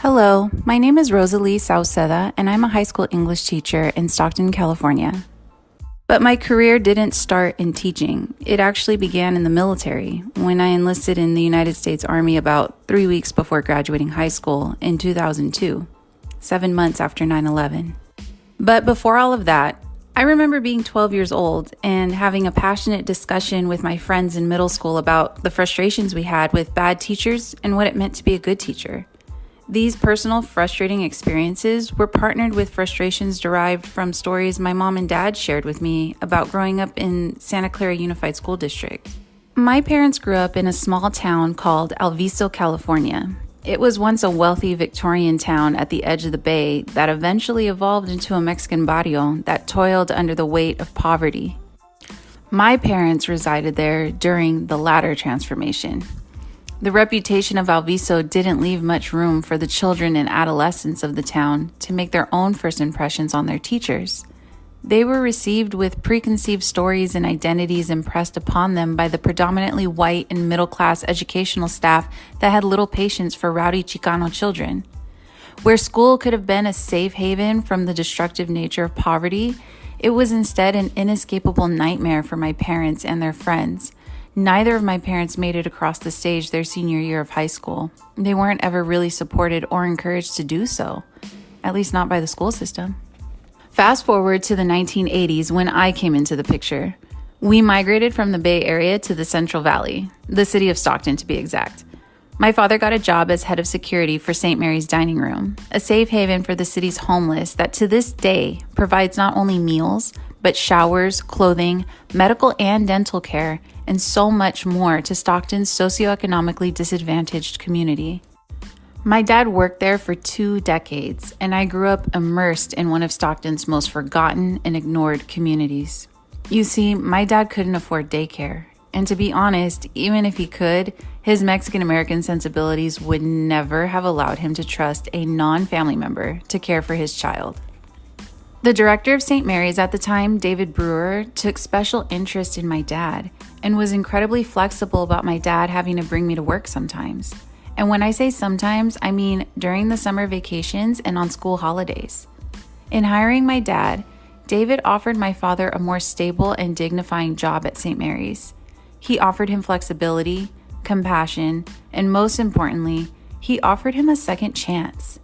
Hello, my name is Rosalie Sauceda, and I'm a high school English teacher in Stockton, California. But my career didn't start in teaching. It actually began in the military when I enlisted in the United States Army about 3 weeks before graduating high school in 2002, 7 months after 9/11. But before all of that, I remember being 12 years old and having a passionate discussion with my friends in middle school about the frustrations we had with bad teachers and what it meant to be a good teacher. These personal, frustrating experiences were partnered with frustrations derived from stories my mom and dad shared with me about growing up in Santa Clara Unified School District. My parents grew up in a small town called Alviso, California. It was once a wealthy Victorian town at the edge of the bay that eventually evolved into a Mexican barrio that toiled under the weight of poverty. My parents resided there during the latter transformation. The reputation of Alviso didn't leave much room for the children and adolescents of the town to make their own first impressions on their teachers. They were received with preconceived stories and identities impressed upon them by the predominantly white and middle-class educational staff that had little patience for rowdy Chicano children. Where school could have been a safe haven from the destructive nature of poverty, it was instead an inescapable nightmare for my parents and their friends. Neither of my parents made it across the stage their senior year of high school. They weren't ever really supported or encouraged to do so, at least not by the school system. Fast forward to the 1980s when I came into the picture. We migrated from the Bay Area to the Central Valley, the city of Stockton to be exact. My father got a job as head of security for St. Mary's Dining Room, a safe haven for the city's homeless that to this day provides not only meals, but showers, clothing, medical and dental care, and so much more to Stockton's socioeconomically disadvantaged community. My dad worked there for 2 decades, and I grew up immersed in one of Stockton's most forgotten and ignored communities. You see, my dad couldn't afford daycare, and to be honest, even if he could, his Mexican-American sensibilities would never have allowed him to trust a non-family member to care for his child. The director of St. Mary's at the time, David Brewer, took special interest in my dad and was incredibly flexible about my dad having to bring me to work sometimes. And when I say sometimes, I mean during the summer vacations and on school holidays. In hiring my dad, David offered my father a more stable and dignifying job at St. Mary's. He offered him flexibility, compassion, and most importantly, he offered him a second chance.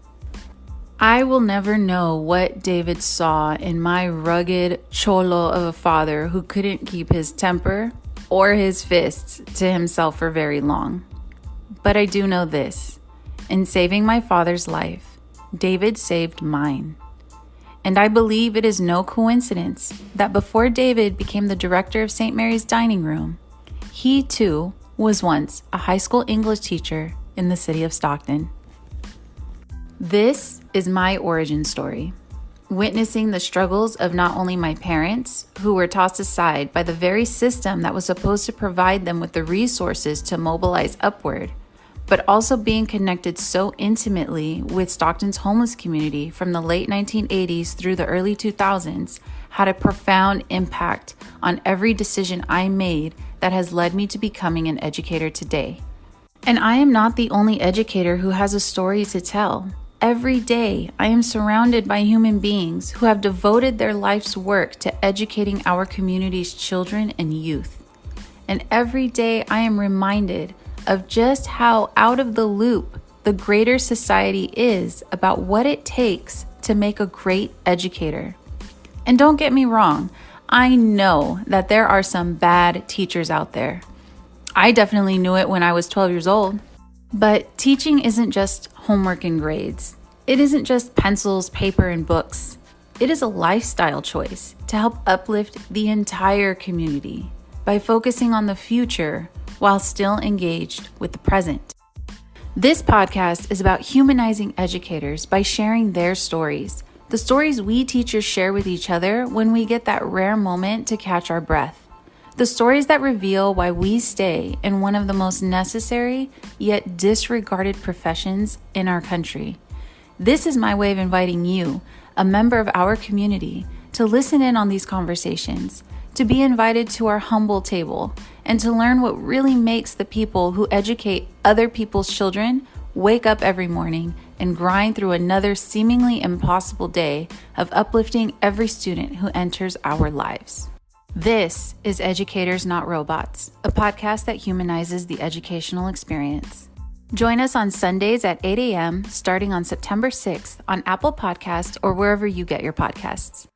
I will never know what David saw in my rugged cholo of a father who couldn't keep his temper or his fists to himself for very long. But I do know this: in saving my father's life, David saved mine. And I believe it is no coincidence that before David became the director of St. Mary's Dining Room, he too was once a high school English teacher in the city of Stockton. This is my origin story, witnessing the struggles of not only my parents, who were tossed aside by the very system that was supposed to provide them with the resources to mobilize upward, but also being connected so intimately with Stockton's homeless community from the late 1980s through the early 2000s had a profound impact on every decision I made that has led me to becoming an educator today. And I am not the only educator who has a story to tell. Every day, I am surrounded by human beings who have devoted their life's work to educating our community's children and youth. And every day, I am reminded of just how out of the loop the greater society is about what it takes to make a great educator. And don't get me wrong, I know that there are some bad teachers out there. I definitely knew it when I was 12 years old. But teaching isn't just homework and grades. It isn't just pencils, paper, and books. It is a lifestyle choice to help uplift the entire community by focusing on the future while still engaged with the present. This podcast is about humanizing educators by sharing their stories, the stories we teachers share with each other when we get that rare moment to catch our breath. The stories that reveal why we stay in one of the most necessary yet disregarded professions in our country. This is my way of inviting you, a member of our community, to listen in on these conversations, to be invited to our humble table, and to learn what really makes the people who educate other people's children wake up every morning, and grind through another seemingly impossible day of uplifting every student who enters our lives. This is Educators Not Robots, a podcast that humanizes the educational experience. Join us on Sundays at 8 a.m. starting on September 6th on Apple Podcasts or wherever you get your podcasts.